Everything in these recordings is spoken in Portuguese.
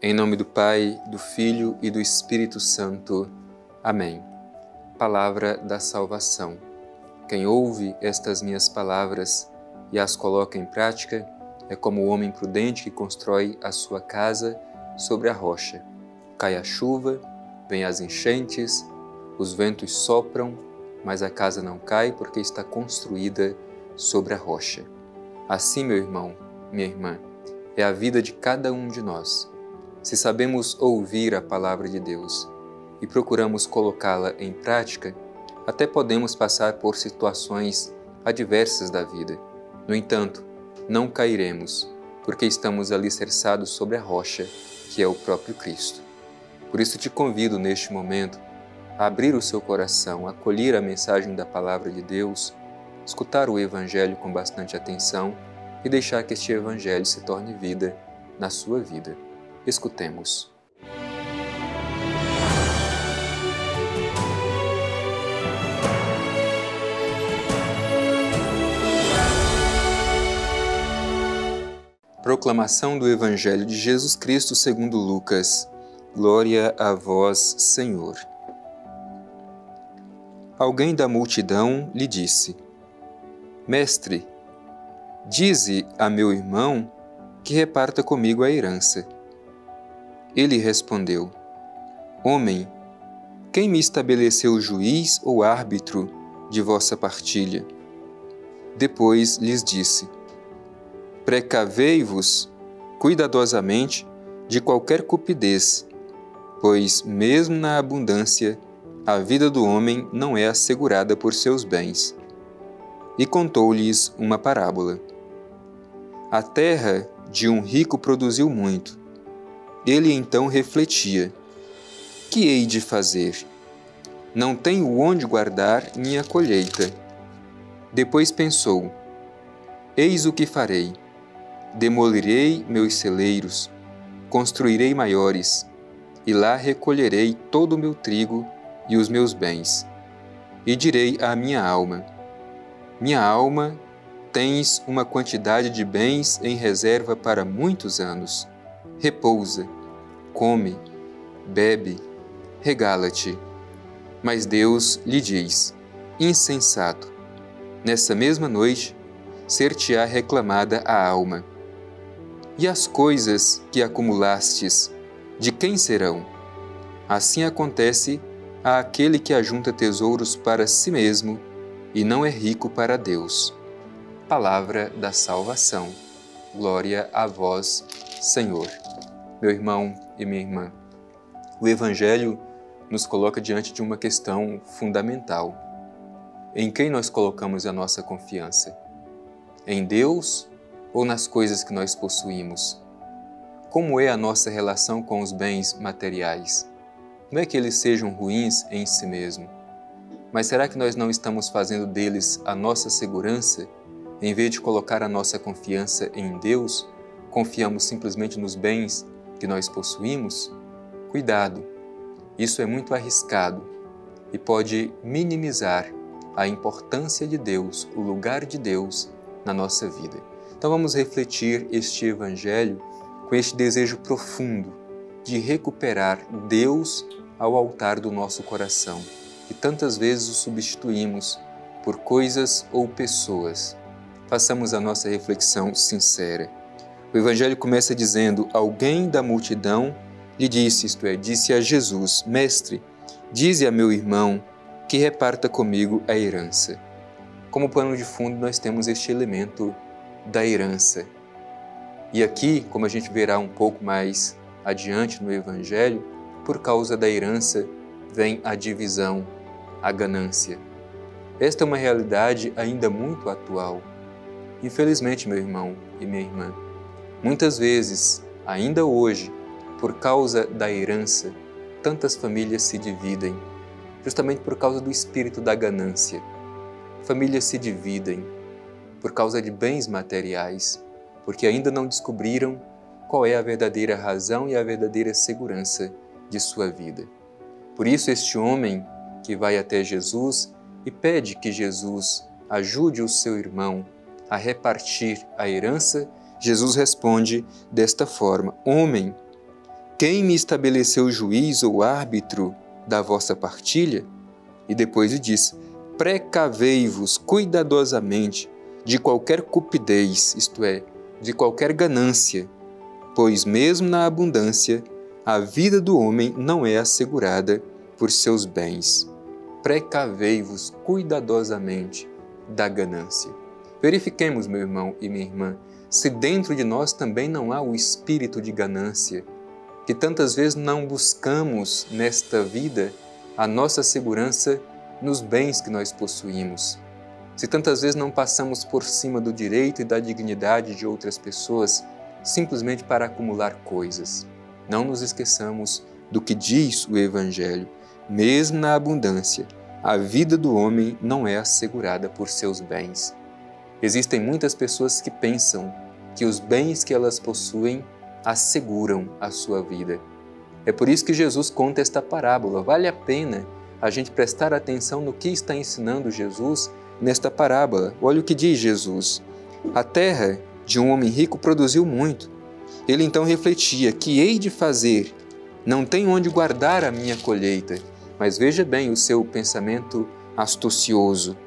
Em nome do Pai, do Filho e do Espírito Santo. Amém. Palavra da salvação. Quem ouve estas minhas palavras e as coloca em prática é como o homem prudente que constrói a sua casa sobre a rocha. Cai a chuva, vêm as enchentes, os ventos sopram, mas a casa não cai porque está construída sobre a rocha. Assim, meu irmão, minha irmã, é a vida de cada um de nós. Se sabemos ouvir a palavra de Deus e procuramos colocá-la em prática, até podemos passar por situações adversas da vida. No entanto, não cairemos, porque estamos alicerçados sobre a rocha, que é o próprio Cristo. Por isso te convido neste momento a abrir o seu coração, acolher a mensagem da palavra de Deus, escutar o Evangelho com bastante atenção e deixar que este Evangelho se torne vida na sua vida. Escutemos. Proclamação do Evangelho de Jesus Cristo segundo Lucas. Glória a vós, Senhor. Alguém da multidão lhe disse: Mestre, dize a meu irmão que reparta comigo a herança. Ele respondeu: Homem, quem me estabeleceu juiz ou árbitro de vossa partilha? Depois lhes disse: Precavei-vos cuidadosamente de qualquer cupidez, pois mesmo na abundância a vida do homem não é assegurada por seus bens. E contou-lhes uma parábola. A terra de um rico produziu muito. Ele então refletia: que hei de fazer? Não tenho onde guardar minha colheita. Depois pensou: eis o que farei. Demolirei meus celeiros, construirei maiores, e lá recolherei todo o meu trigo e os meus bens. E direi à minha alma: minha alma, tens uma quantidade de bens em reserva para muitos anos. Repousa, come, bebe, regala-te. Mas Deus lhe diz: insensato, nessa mesma noite ser-te-á reclamada a alma. E as coisas que acumulastes, de quem serão? Assim acontece àquele que ajunta tesouros para si mesmo e não é rico para Deus. Palavra da salvação. Glória a vós, Senhor. Meu irmão e minha irmã, o Evangelho nos coloca diante de uma questão fundamental. Em quem nós colocamos a nossa confiança? Em Deus ou nas coisas que nós possuímos? Como é a nossa relação com os bens materiais? Não é que eles sejam ruins em si mesmo, mas será que nós não estamos fazendo deles a nossa segurança? Em vez de colocar a nossa confiança em Deus, confiamos simplesmente nos bens que nós possuímos? Cuidado, isso é muito arriscado e pode minimizar a importância de Deus, o lugar de Deus na nossa vida. Então vamos refletir este Evangelho com este desejo profundo de recuperar Deus ao altar do nosso coração, que tantas vezes o substituímos por coisas ou pessoas. Façamos a nossa reflexão sincera. O Evangelho começa dizendo: alguém da multidão lhe disse, isto é, disse a Jesus: Mestre, dize a meu irmão que reparta comigo a herança. Como pano de fundo nós temos este elemento da herança. E aqui, como a gente verá um pouco mais adiante no Evangelho, por causa da herança vem a divisão, a ganância. Esta é uma realidade ainda muito atual. Infelizmente, meu irmão e minha irmã, muitas vezes, ainda hoje, por causa da herança, tantas famílias se dividem, justamente por causa do espírito da ganância. Famílias se dividem por causa de bens materiais, porque ainda não descobriram qual é a verdadeira razão e a verdadeira segurança de sua vida. Por isso, este homem que vai até Jesus e pede que Jesus ajude o seu irmão a repartir a herança, Jesus responde desta forma: Homem, Quem me estabeleceu juiz ou árbitro da vossa partilha? E depois lhe diz: precavei-vos cuidadosamente de qualquer cupidez, isto é, de qualquer ganância, pois mesmo na abundância, a vida do homem não é assegurada por seus bens. Precavei-vos cuidadosamente da ganância. Verifiquemos, meu irmão e minha irmã, se dentro de nós também não há o espírito de ganância, que tantas vezes não buscamos nesta vida a nossa segurança nos bens que nós possuímos. Se tantas vezes não passamos por cima do direito e da dignidade de outras pessoas simplesmente para acumular coisas. Não nos esqueçamos do que diz o Evangelho. Mesmo na abundância, a vida do homem não é assegurada por seus bens. Existem muitas pessoas que pensam que os bens que elas possuem asseguram a sua vida. É por isso que Jesus conta esta parábola. Vale a pena a gente prestar atenção no que está ensinando Jesus nesta parábola. Olha o que diz Jesus. A terra de um homem rico produziu muito. Ele então refletia: que hei de fazer? Não tenho onde guardar a minha colheita. Mas veja bem o seu pensamento astucioso.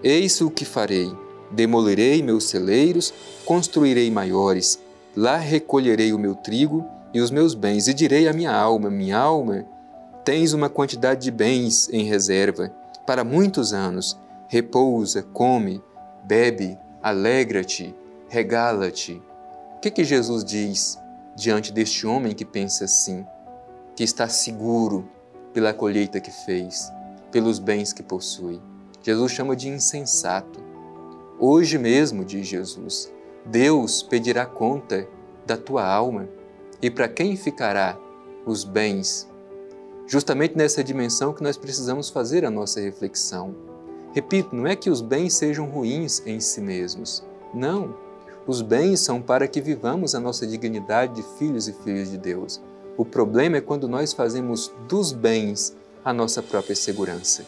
Eis o que farei. Demolirei meus celeiros, construirei maiores. Lá recolherei o meu trigo e os meus bens, e direi à minha alma, tens uma quantidade de bens em reserva para muitos anos. Repousa, come, bebe, alegra-te, regala-te. O que Jesus diz diante deste homem que pensa assim, que está seguro pela colheita que fez, pelos bens que possui? Jesus chama de insensato. Hoje mesmo, diz Jesus, Deus pedirá conta da tua alma. E para quem ficará os bens? Justamente nessa dimensão que nós precisamos fazer a nossa reflexão. Repito, não é que os bens sejam ruins em si mesmos. Não. Os bens são para que vivamos a nossa dignidade de filhos e filhas de Deus. O problema é quando nós fazemos dos bens a nossa própria segurança.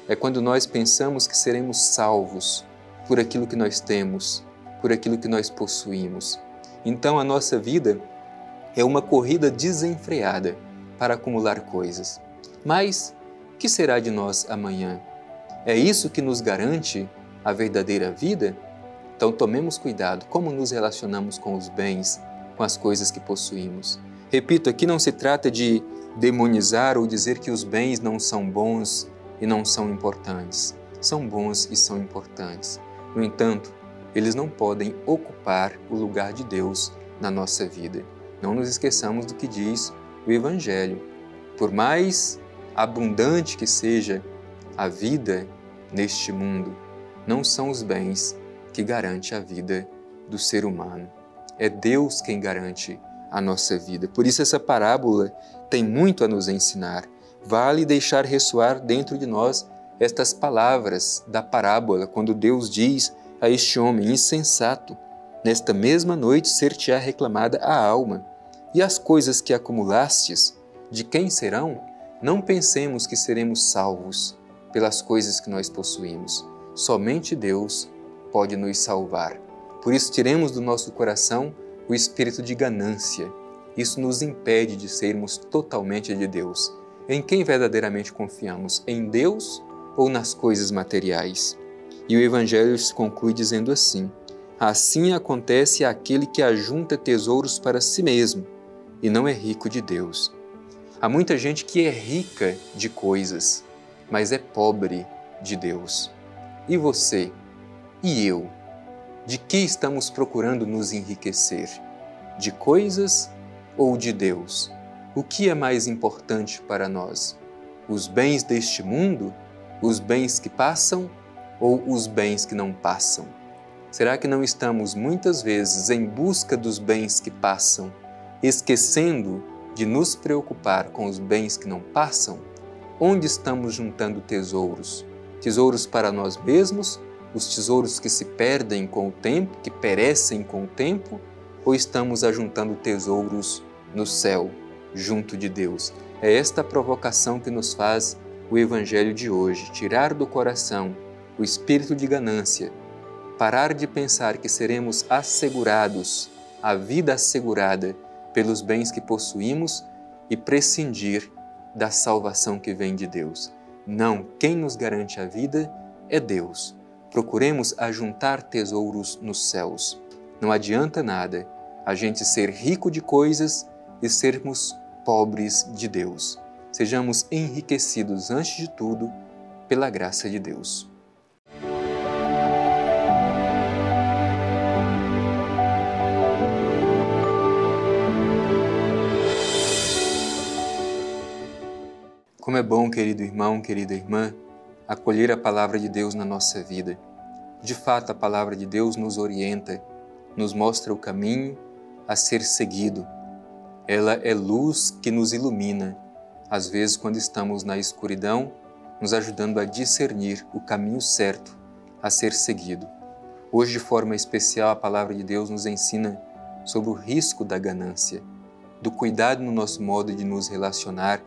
É quando nós pensamos que seremos salvos por aquilo que nós temos, por aquilo que nós possuímos. Então a nossa vida é uma corrida desenfreada para acumular coisas. Mas o que será de nós amanhã? É isso que nos garante a verdadeira vida? Então tomemos cuidado como nos relacionamos com os bens, com as coisas que possuímos. Repito, aqui não se trata de demonizar ou dizer que os bens não são bons e não são importantes. São bons e são importantes. No entanto, eles não podem ocupar o lugar de Deus na nossa vida. Não nos esqueçamos do que diz o Evangelho. Por mais abundante que seja a vida neste mundo, não são os bens que garantem a vida do ser humano. É Deus quem garante a nossa vida. Por isso essa parábola tem muito a nos ensinar. Vale deixar ressoar dentro de nós estas palavras da parábola, quando Deus diz a este homem insensato: nesta mesma noite ser-te-á reclamada a alma, e as coisas que acumulastes, de quem serão? Não pensemos que seremos salvos pelas coisas que nós possuímos. Somente Deus pode nos salvar. Por isso, tiremos do nosso coração o espírito de ganância. Isso nos impede de sermos totalmente de Deus. Em quem verdadeiramente confiamos? Em Deus ou nas coisas materiais? E o Evangelho se conclui dizendo assim: assim acontece àquele que ajunta tesouros para si mesmo e não é rico de Deus. Há muita gente que é rica de coisas, mas é pobre de Deus. E você? E eu? De que estamos procurando nos enriquecer? De coisas ou de Deus? O que é mais importante para nós? Os bens deste mundo? Os bens que passam ou os bens que não passam? Será que não estamos muitas vezes em busca dos bens que passam, esquecendo de nos preocupar com os bens que não passam? Onde estamos juntando tesouros? Tesouros para nós mesmos, os tesouros que se perdem com o tempo, que perecem com o tempo, ou estamos ajuntando tesouros no céu, junto de Deus? É esta a provocação que nos faz o Evangelho de hoje: tirar do coração o espírito de ganância, parar de pensar que seremos assegurados, a vida assegurada pelos bens que possuímos e prescindir da salvação que vem de Deus. Não, quem nos garante a vida é Deus. Procuremos ajuntar tesouros nos céus. Não adianta nada a gente ser rico de coisas e sermos pobres de Deus. Sejamos enriquecidos, antes de tudo, pela graça de Deus. Como é bom, querido irmão, querida irmã, acolher a palavra de Deus na nossa vida. De fato, a palavra de Deus nos orienta, nos mostra o caminho a ser seguido. Ela é luz que nos ilumina, às vezes quando estamos na escuridão, nos ajudando a discernir o caminho certo a ser seguido. Hoje, de forma especial, a palavra de Deus nos ensina sobre o risco da ganância, do cuidado no nosso modo de nos relacionar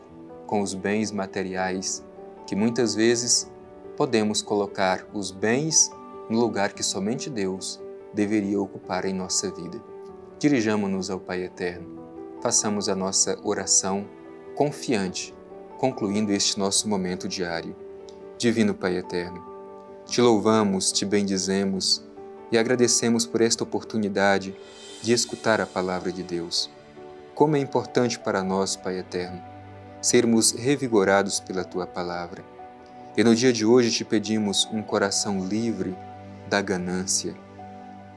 com os bens materiais, que muitas vezes podemos colocar os bens no lugar que somente Deus deveria ocupar em nossa vida. Dirijamo-nos ao Pai Eterno, façamos a nossa oração confiante, concluindo este nosso momento diário. Divino Pai Eterno, te louvamos, te bendizemos e agradecemos por esta oportunidade de escutar a palavra de Deus. Como é importante para nós, Pai Eterno, sermos revigorados pela Tua palavra. E no dia de hoje te pedimos um coração livre da ganância.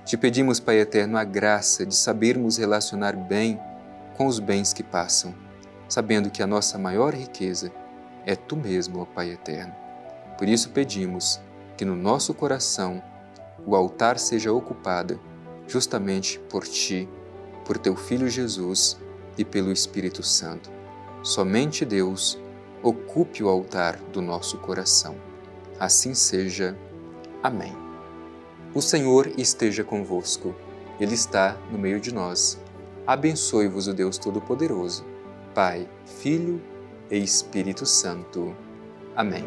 Te pedimos, Pai Eterno, a graça de sabermos relacionar bem com os bens que passam, sabendo que a nossa maior riqueza é Tu mesmo, ó Pai Eterno. Por isso pedimos que no nosso coração o altar seja ocupado justamente por Ti, por Teu Filho Jesus e pelo Espírito Santo. Somente Deus ocupe o altar do nosso coração. Assim seja. Amém. O Senhor esteja convosco. Ele está no meio de nós. Abençoe-vos o Deus Todo-Poderoso, Pai, Filho e Espírito Santo. Amém.